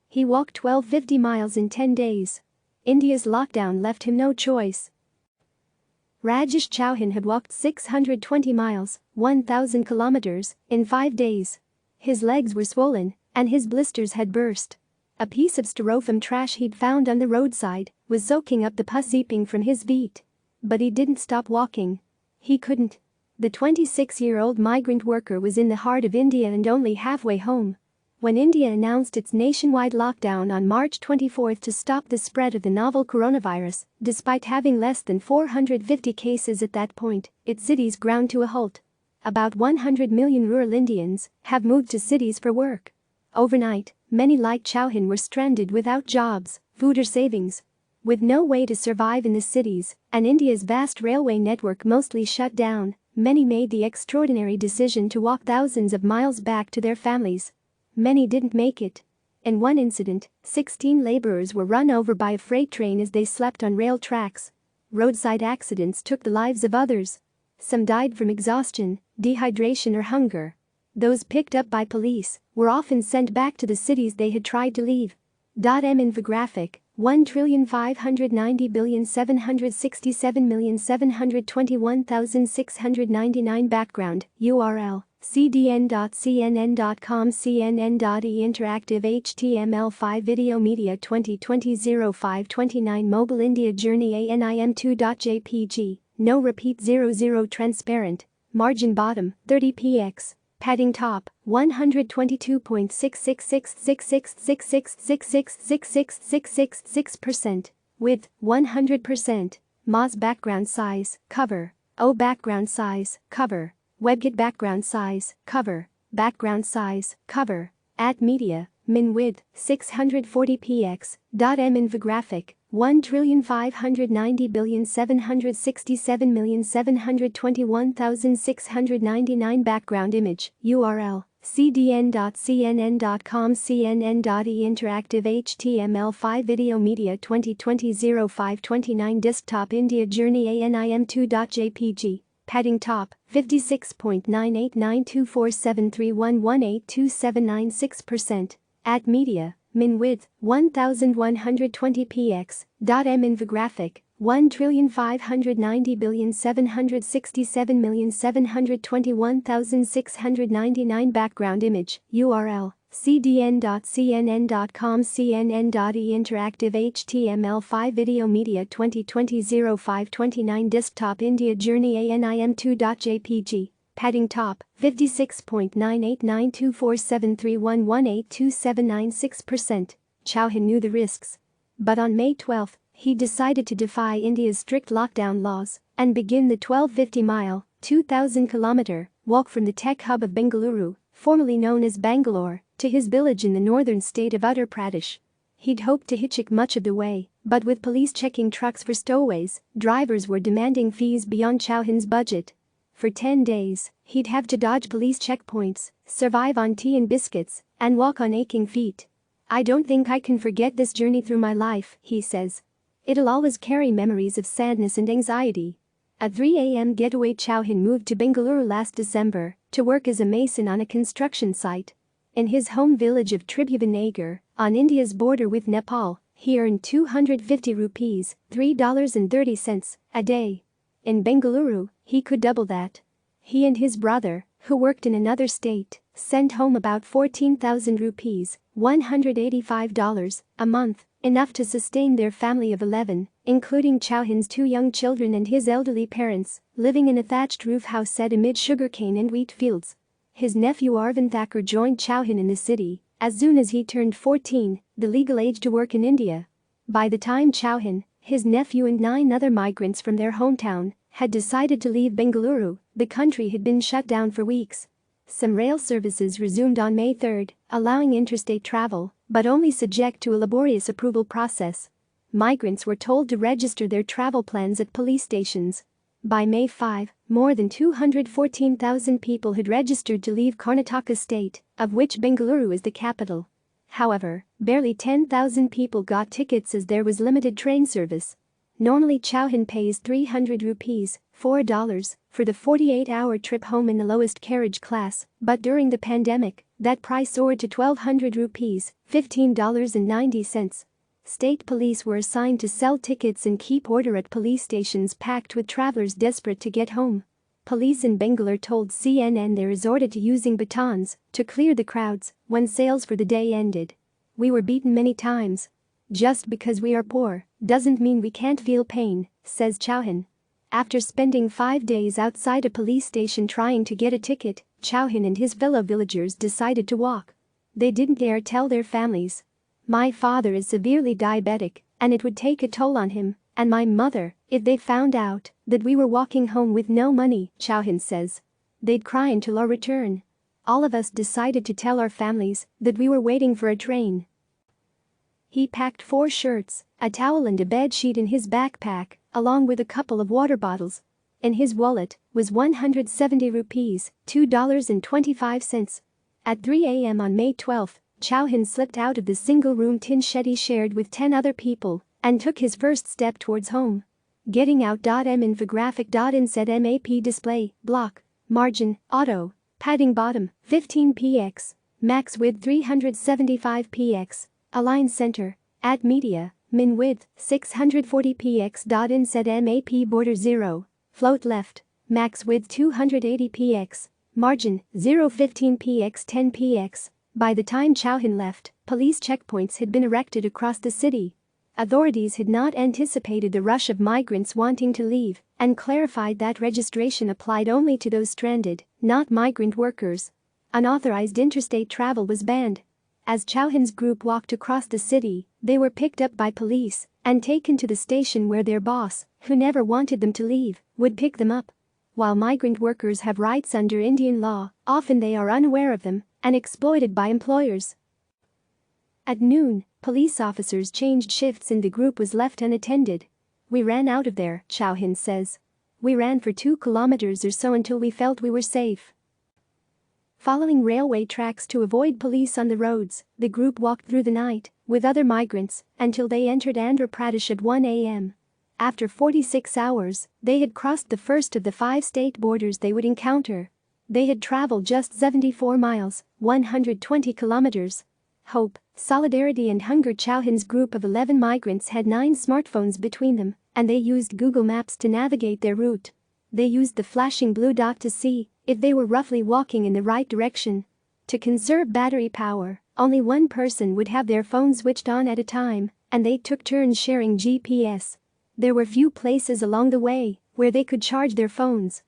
He walked 1250 miles in 10 days. India's lockdown left him no choice. Rajesh Chouhan had walked 620 miles, 1,000 kilometers, in 5 days. His legs were swollen, and his blisters had burst. A piece of Styrofoam trash he'd found on the roadside was soaking up the pus seeping from his feet. But he didn't stop walking. He couldn't. The 26-year-old migrant worker was in the heart of India and only halfway home. When India announced its nationwide lockdown on March 24 to stop the spread of the novel coronavirus, despite having less than 450 cases at that point, its cities ground to a halt. About 100 million rural Indians have moved to cities for work. Overnight, many like Chouhan were stranded without jobs, food or savings. With no way to survive in the cities, and India's vast railway network mostly shut down, many made the extraordinary decision to walk thousands of miles back to their families. Many didn't make it. In one incident, 16 laborers were run over by a freight train as they slept on rail tracks. Roadside accidents took the lives of others. Some died from exhaustion, dehydration or hunger. Those picked up by police were often sent back to the cities they had tried to leave. Infographic: 1,590,767,721,699 background, URL, cdn.cnn.com cnn.e interactive HTML5 Video Media 2020-05-29 Mobile India Journey anim2.jpg, no repeat 00 transparent, margin bottom, 30px. Padding top, 122.66666666666666%. Width, 100%. Moz background size, cover. O background size, cover. WebKit background size, cover. Background size, cover. At media, min width, 640px. M infographic, 1,590,767,721,699 background image, URL, cdn.cnn.com cnn.e interactive HTML5 Video Media 2020-05-29 Desktop India Journey anim2.jpg, padding top, 56.98924731182796%, at media, min width, 1120px. M infographic, 1,590,767,721,699 background image, URL, cdn.cnn.com cnn.e interactive HTML5 Video Media 2020-05-29 Desktop India Journey anim2.jpg, padding top, 56.98924731182796%. Chouhan knew the risks. But on May 12, he decided to defy India's strict lockdown laws and begin the 1250-mile, 2,000-kilometer walk from the tech hub of Bengaluru, formerly known as Bangalore, to his village in the northern state of Uttar Pradesh. He'd hoped to hitchhike much of the way, but with police checking trucks for stowaways, drivers were demanding fees beyond Chouhan's budget. For 10 days, he'd have to dodge police checkpoints, survive on tea and biscuits, and walk on aching feet. "I don't think I can forget this journey through my life," he says. "It'll always carry memories of sadness and anxiety." At 3 a.m. getaway Chouhan moved to Bengaluru last December to work as a mason on a construction site. In his home village of Tribhuvannagar, on India's border with Nepal, he earned 250 rupees, $3.30, a day. In Bengaluru, he could double that. He and his brother, who worked in another state, sent home about 14,000 rupees, $185, a month, enough to sustain their family of 11, including Chouhan's 2 young children and his elderly parents, living in a thatched roof house set amid sugarcane and wheat fields. His nephew Arvind Thakur joined Chouhan in the city as soon as he turned 14, the legal age to work in India. By the time Chouhan, his nephew and 9 other migrants from their hometown had decided to leave Bengaluru, the country had been shut down for weeks. Some rail services resumed on May 3, allowing interstate travel, but only subject to a laborious approval process. Migrants were told to register their travel plans at police stations. By May 5, more than 214,000 people had registered to leave Karnataka state, of which Bengaluru is the capital. However, barely 10,000 people got tickets as there was limited train service. Normally Chouhan pays 300 rupees, $4, for the 48-hour trip home in the lowest carriage class, but during the pandemic, that price soared to 1,200 rupees, $15.90. State police were assigned to sell tickets and keep order at police stations packed with travelers desperate to get home. Police in Bangalore told CNN they resorted to using batons to clear the crowds when sales for the day ended. "We were beaten many times. Just because we are poor doesn't mean we can't feel pain," says Chouhan. After spending 5 days outside a police station trying to get a ticket, Chouhan and his fellow villagers decided to walk. They didn't dare tell their families. "My father is severely diabetic, and it would take a toll on him, and my mother, if they found out that we were walking home with no money," Chouhan says. "They'd cry until our return. All of us decided to tell our families that we were waiting for a train." He packed 4 shirts, a towel and a bedsheet in his backpack, along with a couple of water bottles. In his wallet was 170 rupees, $2.25. At 3 a.m. on May 12, Chouhan slipped out of the single-room tin shed he shared with 10 other people and took his first step towards home. Getting out. Infographic. Inset map display, block, margin, auto, padding bottom, 15 px, max width 375 px, align center, add media, min width, 640 px. Inset map border 0, float left, max width 280 px, margin, 015 px 10 px. By the time Chouhan left, police checkpoints had been erected across the city. Authorities had not anticipated the rush of migrants wanting to leave and clarified that registration applied only to those stranded, not migrant workers. Unauthorized interstate travel was banned. As Chouhan's group walked across the city, they were picked up by police and taken to the station where their boss, who never wanted them to leave, would pick them up. While migrant workers have rights under Indian law, often they are unaware of them and exploited by employers. At noon, police officers changed shifts and the group was left unattended. "We ran out of there," Chouhan says. "We ran for 2 kilometers or so until we felt we were safe." Following railway tracks to avoid police on the roads, the group walked through the night with other migrants until they entered Andhra Pradesh at 1 a.m. After 46 hours, they had crossed the first of the 5 state borders they would encounter. They had traveled just 74 miles, 120 kilometers. Hope, solidarity and hunger. Chouhan's group of 11 migrants had 9 smartphones between them, and they used Google Maps to navigate their route. They used the flashing blue dot to see if they were roughly walking in the right direction. To conserve battery power, only one person would have their phone switched on at a time, and they took turns sharing GPS. There were few places along the way where they could charge their phones.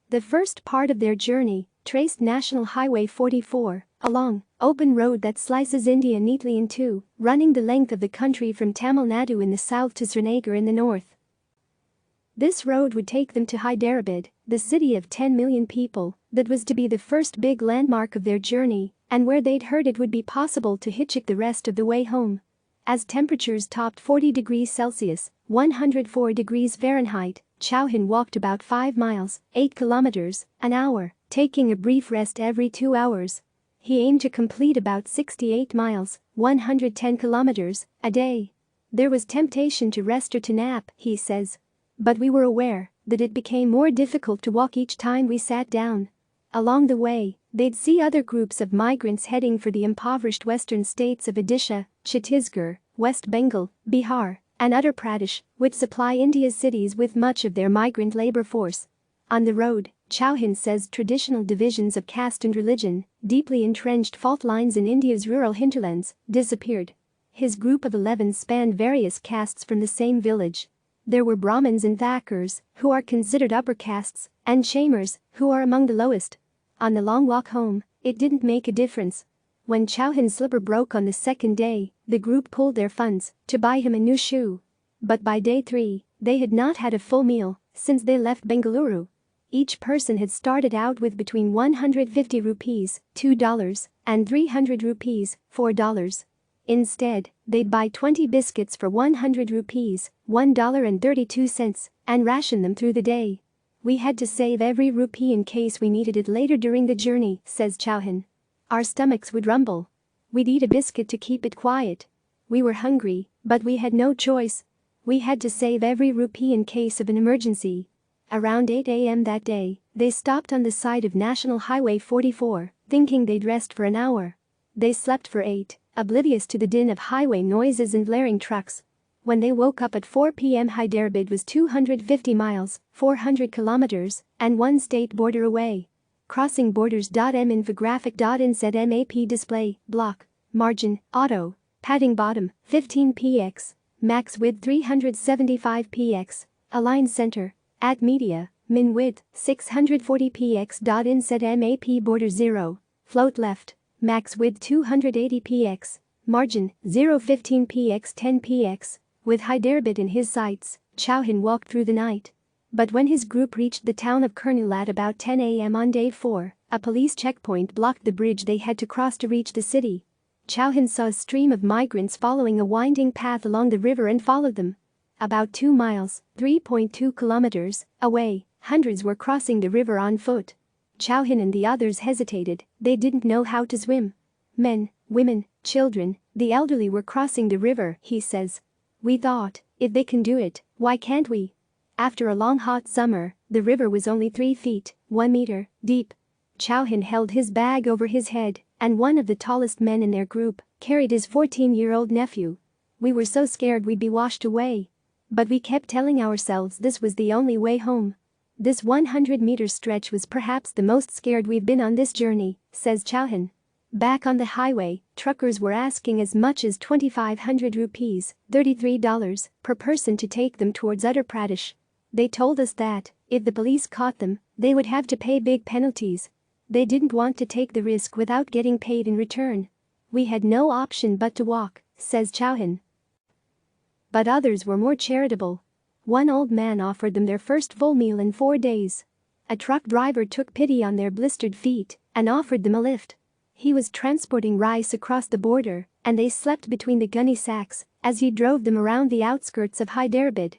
The first part of their journey traced National Highway 44, a long, open road that slices India neatly in two, running the length of the country from Tamil Nadu in the south to Srinagar in the north. This road would take them to Hyderabad, the city of 10 million people, that was to be the first big landmark of their journey, and where they'd heard it would be possible to hitchhike the rest of the way home. As temperatures topped 40 degrees Celsius, 104 degrees Fahrenheit, Chouhan walked about 5 miles, 8 kilometers, an hour, taking a brief rest every 2 hours. He aimed to complete about 68 miles, 110 kilometers, a day. "There was temptation to rest or to nap," he says. "But we were aware that it became more difficult to walk each time we sat down." Along the way, they'd see other groups of migrants heading for the impoverished western states of Odisha, Chhattisgarh, West Bengal, Bihar, and Uttar Pradesh, which supply India's cities with much of their migrant labor force. On the road, Chouhan says traditional divisions of caste and religion, deeply entrenched fault lines in India's rural hinterlands, disappeared. His group of 11 spanned various castes from the same village. There were Brahmins and Thakurs, who are considered upper castes, and Chamers, who are among the lowest. On the long walk home, it didn't make a difference. When Chouhan's slipper broke on the second day, the group pulled their funds to buy him a new shoe. But by day 3, they had not had a full meal since they left Bengaluru. Each person had started out with between 150 rupees, $2, and 300 rupees, $4. Instead, they'd buy 20 biscuits for 100 rupees, $1.32, and ration them through the day. "We had to save every rupee in case we needed it later during the journey," says Chouhan. "Our stomachs would rumble. We'd eat a biscuit to keep it quiet. We were hungry, but we had no choice. We had to save every rupee in case of an emergency." Around 8 a.m. that day, they stopped on the side of National Highway 44, thinking they'd rest for an hour. They slept for 8, oblivious to the din of highway noises and blaring trucks. When they woke up at 4 p.m., Hyderabad was 250 miles, 400 kilometers, and one state border away. Crossing borders. Infographic. Said map display, block, margin, auto, padding bottom, 15 px, max width 375 px, align center, at media, min width, 640 px. Said map border 0, float left, max width 280 px, margin, 015 px 10 px. With Hyderabad in his sights, Chouhan walked through the night. But when his group reached the town of Kurnool at about 10 a.m. on day 4, a police checkpoint blocked the bridge they had to cross to reach the city. Chouhan saw a stream of migrants following a winding path along the river and followed them. About 2 miles, 3.2 kilometers, away, hundreds were crossing the river on foot. Chouhan and the others hesitated, they didn't know how to swim. Men, women, children, the elderly were crossing the river, he says. We thought, if they can do it, why can't we? After a long hot summer, the river was only 3 feet, 1 meter, deep. Chouhan held his bag over his head, and one of the tallest men in their group carried his 14-year-old nephew. We were so scared we'd be washed away. But we kept telling ourselves this was the only way home. This 100-meter stretch was perhaps the most scared we've been on this journey, says Chouhan. Back on the highway, truckers were asking as much as 2,500 rupees, $33, per person to take them towards Uttar Pradesh. They told us that, if the police caught them, they would have to pay big penalties. They didn't want to take the risk without getting paid in return. We had no option but to walk, says Chouhan. But others were more charitable. One old man offered them their first full meal in 4 days. A truck driver took pity on their blistered feet and offered them a lift. He was transporting rice across the border, and they slept between the gunny sacks as he drove them around the outskirts of Hyderabad.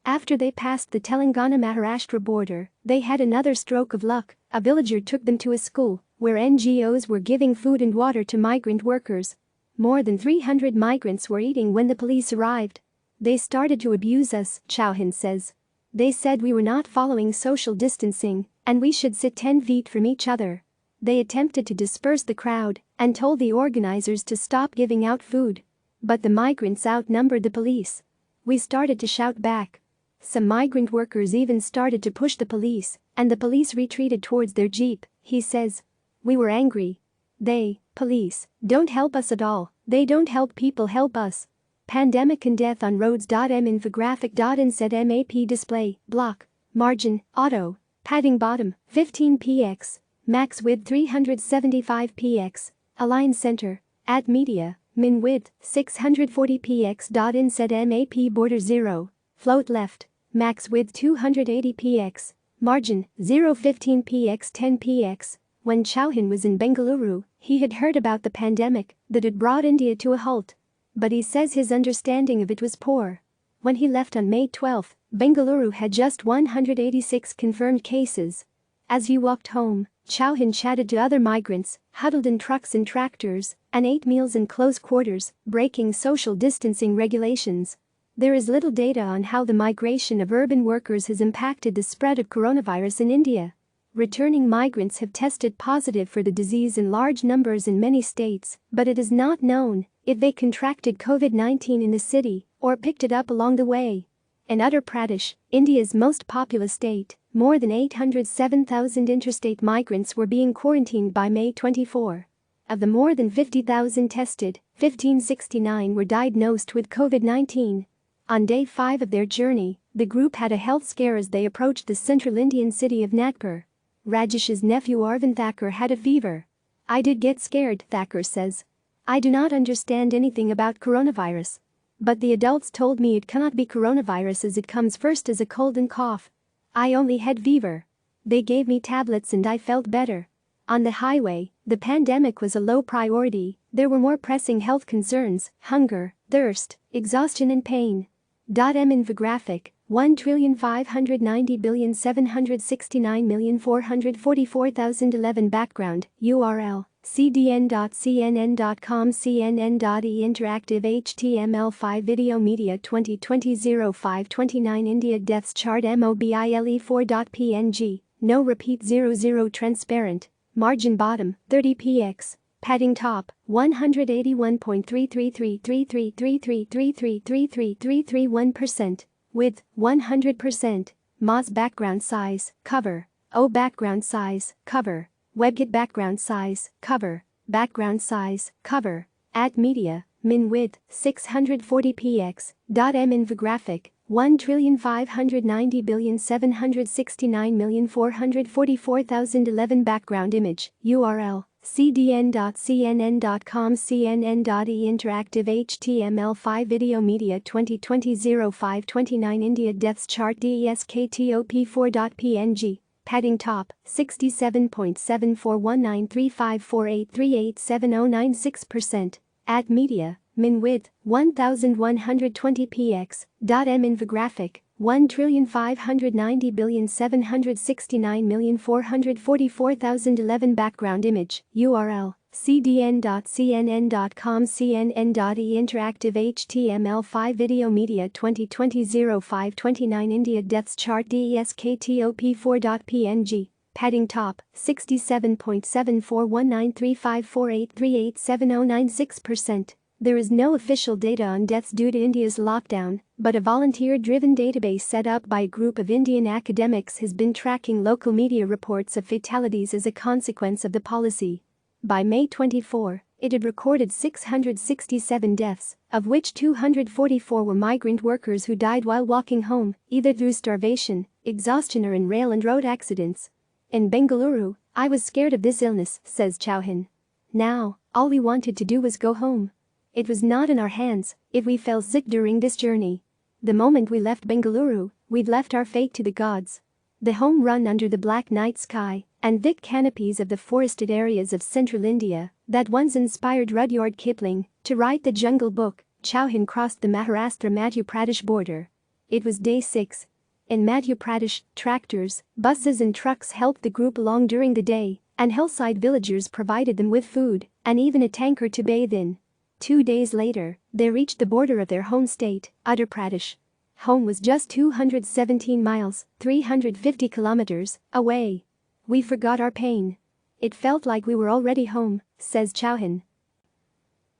After they passed the Telangana-Maharashtra border, they had another stroke of luck. A villager took them to a school where NGOs were giving food and water to migrant workers. More than 300 migrants were eating when the police arrived. They started to abuse us, Chouhan says. They said we were not following social distancing and we should sit 10 feet from each other. They attempted to disperse the crowd and told the organizers to stop giving out food. But the migrants outnumbered the police. We started to shout back. Some migrant workers even started to push the police, and the police retreated towards their jeep, he says. We were angry. They, police, don't help us at all, they don't help people help us. Pandemic and death on roads. Infographic. Said map display, block, margin, auto, padding bottom, 15 px, max width 375 px, align center, at media, min width, 640 px. Said map border 0, float left, max width 280 px, margin, 015 px 10 px. When Chouhan was in Bengaluru, he had heard about the pandemic that had brought India to a halt. But he says his understanding of it was poor. When he left on May 12, Bengaluru had just 186 confirmed cases. As he walked home, Chouhan chatted to other migrants, huddled in trucks and tractors, and ate meals in close quarters, breaking social distancing regulations. There is little data on how the migration of urban workers has impacted the spread of coronavirus in India. Returning migrants have tested positive for the disease in large numbers in many states, but it is not known if they contracted COVID-19 in the city or picked it up along the way. In Uttar Pradesh, India's most populous state, more than 807,000 interstate migrants were being quarantined by May 24. Of the more than 50,000 tested, 1,569 were diagnosed with COVID-19. On day 5 of their journey, the group had a health scare as they approached the central Indian city of Nagpur. Rajesh's nephew Arvind Thakur had a fever. I did get scared, Thakur says. I do not understand anything about coronavirus. But the adults told me it cannot be coronavirus as it comes first as a cold and cough. I only had fever. They gave me tablets and I felt better. On the highway, the pandemic was a low priority. There were more pressing health concerns, hunger, thirst, exhaustion and pain. Infographic, 1,590,769,444,011 background, URL, cdn.cnn.com cnn.e Interactive HTML5 Video Media 2020-05-29 India Deaths Chart mobile4.png No repeat 00 Transparent Margin bottom 30px Padding top 181.33333333333331% Width 100% Moz background size cover O background size cover WebKit background size cover background size cover Add media min width 640px .m infographic 1,590,769,444,011 background image URL cdn.cnn.com cnn.e Interactive HTML5 Video Media 2020-05-29 India Deaths Chart deskTOP4.png Padding top 67.74193548387096% Add media min width 1120px .m infographic 1,590,769,444,011 background image URL cdn.cnn.com cnn.e Interactive HTML5 Video Media 2020-05-29 India Deaths Chart deskTOP4.png Padding top 67.74193548387096%. There is no official data on deaths due to India's lockdown, but a volunteer-driven database set up by a group of Indian academics has been tracking local media reports of fatalities as a consequence of the policy. By May 24, it had recorded 667 deaths, of which 244 were migrant workers who died while walking home, either through starvation, exhaustion or in rail and road accidents. In Bengaluru, I was scared of this illness, says Chouhan. Now, all we wanted to do was go home. It was not in our hands if we fell sick during this journey. The moment we left Bengaluru, we'd left our fate to the gods. The home run under the black night sky and thick canopies of the forested areas of central India that once inspired Rudyard Kipling to write the Jungle Book. Chouhan crossed the Maharashtra-Madhya Pradesh border. It was day 6. In Madhya Pradesh, tractors, buses and trucks helped the group along during the day, and hillside villagers provided them with food and even a tanker to bathe in. 2 days later, they reached the border of their home state, Uttar Pradesh. Home was just 217 miles, 350 kilometers, away. We forgot our pain. It felt like we were already home, says Chouhan.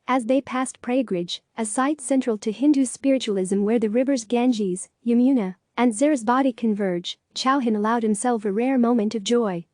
As they passed Prayagraj, a site central to Hindu spiritualism where the rivers Ganges, Yamuna, and Sarasvati converge, Chouhan allowed himself a rare moment of joy.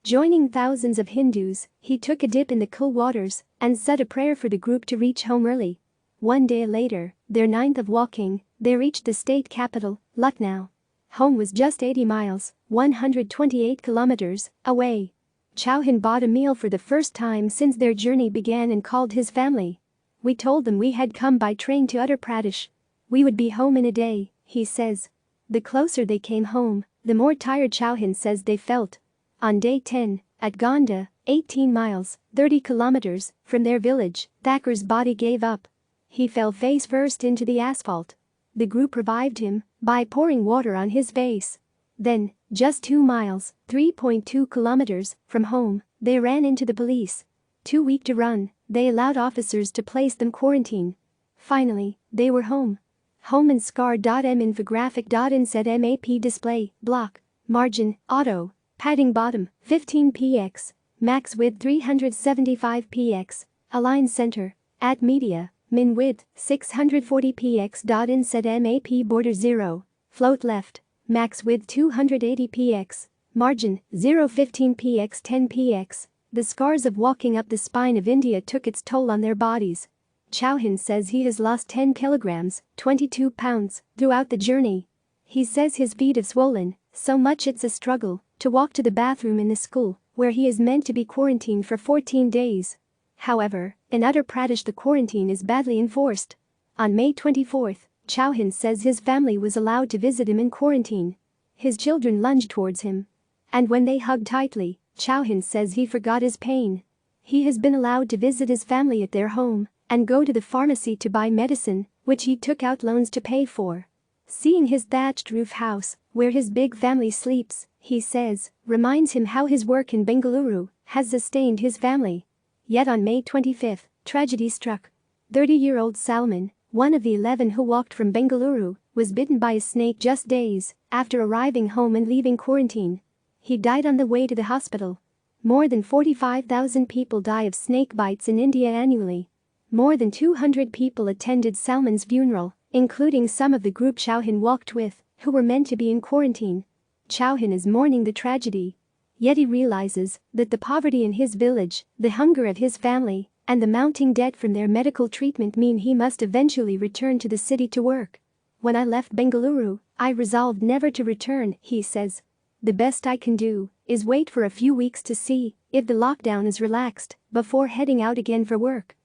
Joining thousands of Hindus, he took a dip in the cool waters and said a prayer for the group to reach home early. 1 day later, their 9th of walking, they reached the state capital, Lucknow. Home was just 80 miles, 128 kilometers, away. Chouhan bought a meal for the first time since their journey began and called his family. We told them we had come by train to Uttar Pradesh. We would be home in a day, he says. The closer they came home, the more tired Chouhan says they felt. On day 10, at Gonda, 18 miles, 30 kilometers, from their village, Thacker's body gave up. He fell face first into the asphalt. The group revived him by pouring water on his face. Then, just 2 miles, 3.2 kilometers, from home, they ran into the police. Too weak to run, they allowed officers to place them quarantine. Finally, they were home. Home and scar.m infographic.inset map display, block, margin, auto, padding bottom, 15px, max width 375px, align center, add media, min width, 640px. Inset map border 0, float left, max width 280px, margin, 015px 10px. The scars of walking up the spine of India took its toll on their bodies. Chouhan says he has lost 10 kilograms, 22 pounds, throughout the journey. He says his feet have swollen so much it's a struggle to walk to the bathroom in the school where he is meant to be quarantined for 14 days. However, in Uttar Pradesh the quarantine is badly enforced. On May 24, Chouhan says his family was allowed to visit him in quarantine. His children lunged towards him. And when they hugged tightly, Chouhan says he forgot his pain. He has been allowed to visit his family at their home and go to the pharmacy to buy medicine, which he took out loans to pay for. Seeing his thatched roof house, where his big family sleeps, he says, reminds him how his work in Bengaluru has sustained his family. Yet on May 25, tragedy struck. 30-year-old Salman, one of the 11 who walked from Bengaluru, was bitten by a snake just days after arriving home and leaving quarantine. He died on the way to the hospital. More than 45,000 people die of snake bites in India annually. More than 200 people attended Salman's funeral, including some of the group Chouhan walked with, who were meant to be in quarantine. Chouhan is mourning the tragedy. Yet he realizes that the poverty in his village, the hunger of his family, and the mounting debt from their medical treatment mean he must eventually return to the city to work. When I left Bengaluru, I resolved never to return, he says. The best I can do is wait for a few weeks to see if the lockdown is relaxed before heading out again for work.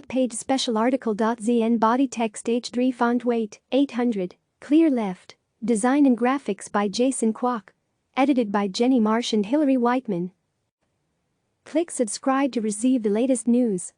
Page special article. ZN body text H3 font weight 800, clear left. Design and graphics by Jason Kwok. Edited by Jenny Marsh and Hilary Whiteman. Click subscribe to receive the latest news.